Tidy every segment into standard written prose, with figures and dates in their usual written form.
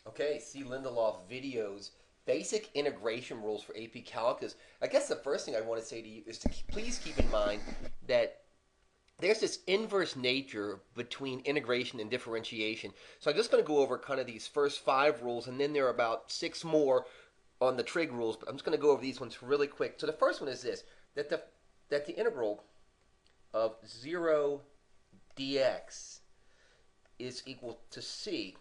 Okay, see Lindelof videos, basic integration rules for AP Calculus. I guess the first thing I want to say to you is to please keep in mind that there's this inverse nature between integration and differentiation. So I'm just going to go over kind of these first five rules, and then there are about six more on the trig rules, but I'm just going to go over these ones really quick. So the first one is this, that the integral of 0 dx is equal to c.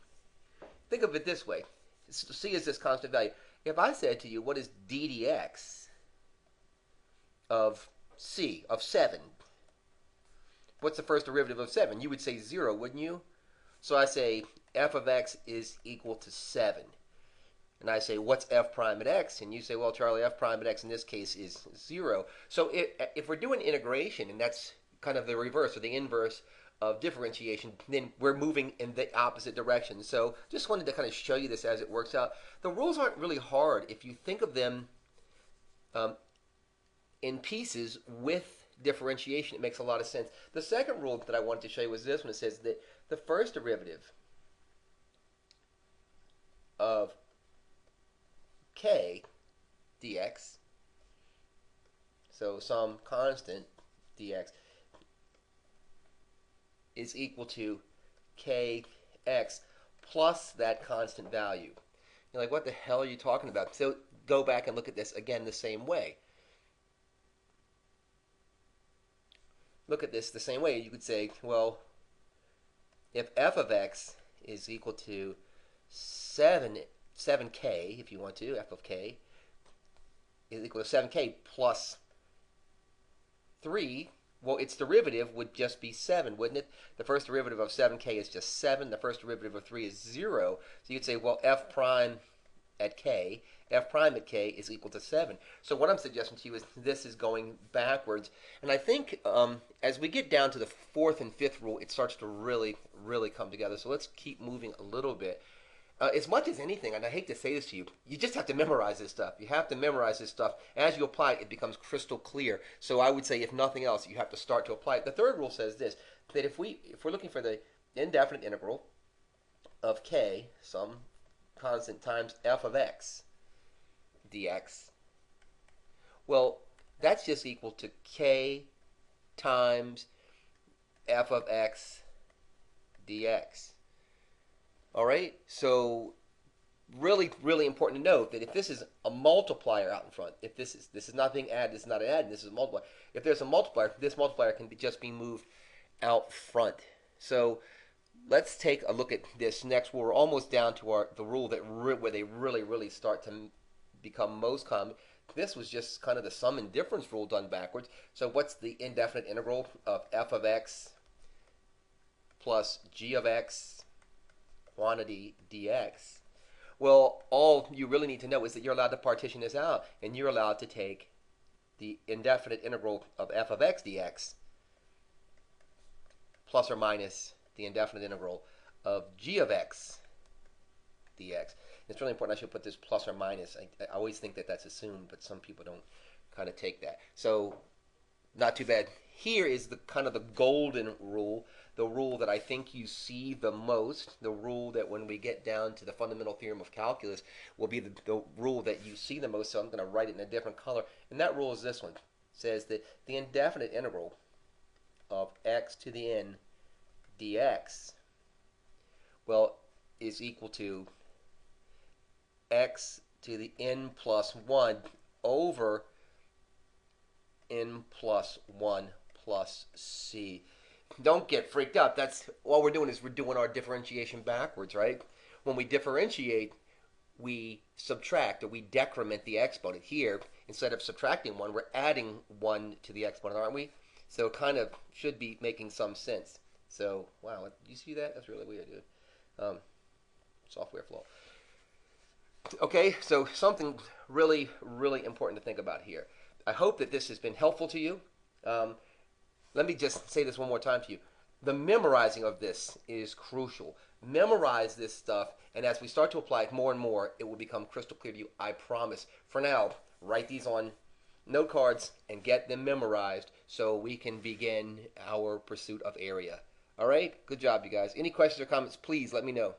Think of it this way. C is this constant value. If I said to you, what is d dx of c, of 7? What's the first derivative of 7? You would say 0, wouldn't you? So I say f of x is equal to 7. And I say, what's f prime at x? And you say, well, Charlie, f prime at x in this case is 0. So if we're doing integration, and that's kind of the reverse or the inverse of differentiation, then we're moving in the opposite direction. So just wanted to kind of show you this as it works out. The rules aren't really hard if you think of them um, in pieces with differentiation. It makes a lot of sense. The second rule that I wanted to show you was this one. It says that the first derivative of k dx, so some constant dx, is equal to kx plus that constant value. You're like, what the hell are you talking about? So go back and look at this again the same way. Look at this the same way. You could say, well, if f of x is equal to 7k, if you want to, f of k is equal to 7k plus 3, well, its derivative would just be 7, wouldn't it? The first derivative of 7k is just 7. The first derivative of 3 is 0. So you'd say, well, f prime at k is equal to 7. So what I'm suggesting to you is this is going backwards. And I think as we get down to the fourth and fifth rule, it starts to really, really come together. So let's keep moving a little bit. As much as anything, and I hate to say this to you, you just have to memorize this stuff. You have to memorize this stuff. As you apply it, it becomes crystal clear. So I would say, if nothing else, you have to start to apply it. The third rule says this, that if we're looking for the indefinite integral of k, some constant, times f of x dx, well, that's just equal to k times f of x dx. All right, so really, really important to note that if this is a multiplier out in front, if this is not being added, this is not an add, this is a multiplier. If there's a multiplier, this multiplier can just be moved out front. So let's take a look at this next. We're almost down to the rule that where they really, really start to become most common. This was just kind of the sum and difference rule done backwards. So what's the indefinite integral of f of x plus g of x quantity dx? Well, all you really need to know is that you're allowed to partition this out, and you're allowed to take the indefinite integral of f of x dx plus or minus the indefinite integral of g of x dx. It's really important I should put this plus or minus. I always think that that's assumed, but some people don't kind of take that. So not too bad. Here is the kind of the golden rule, the rule that I think you see the most, the rule that when we get down to the fundamental theorem of calculus will be the rule that you see the most. So I'm going to write it in a different color. And that rule is this one. It says that the indefinite integral of x to the n dx, well, is equal to x to the n plus 1 over n plus 1 plus c. Don't get freaked out. That's all we're doing, is we're doing our differentiation backwards, right? When we differentiate, we subtract, or we decrement the exponent. Here, instead of subtracting 1, we're adding 1 to the exponent, aren't we? So it kind of should be making some sense. So, wow, you see that? That's really weird, dude. Software flaw. Okay, so something really, really important to think about here. I hope that this has been helpful to you. Let me just say this one more time to you. The memorizing of this is crucial. Memorize this stuff, and as we start to apply it more and more, it will become crystal clear to you, I promise. For now, write these on note cards and get them memorized so we can begin our pursuit of area. All right? Good job, you guys. Any questions or comments, please let me know.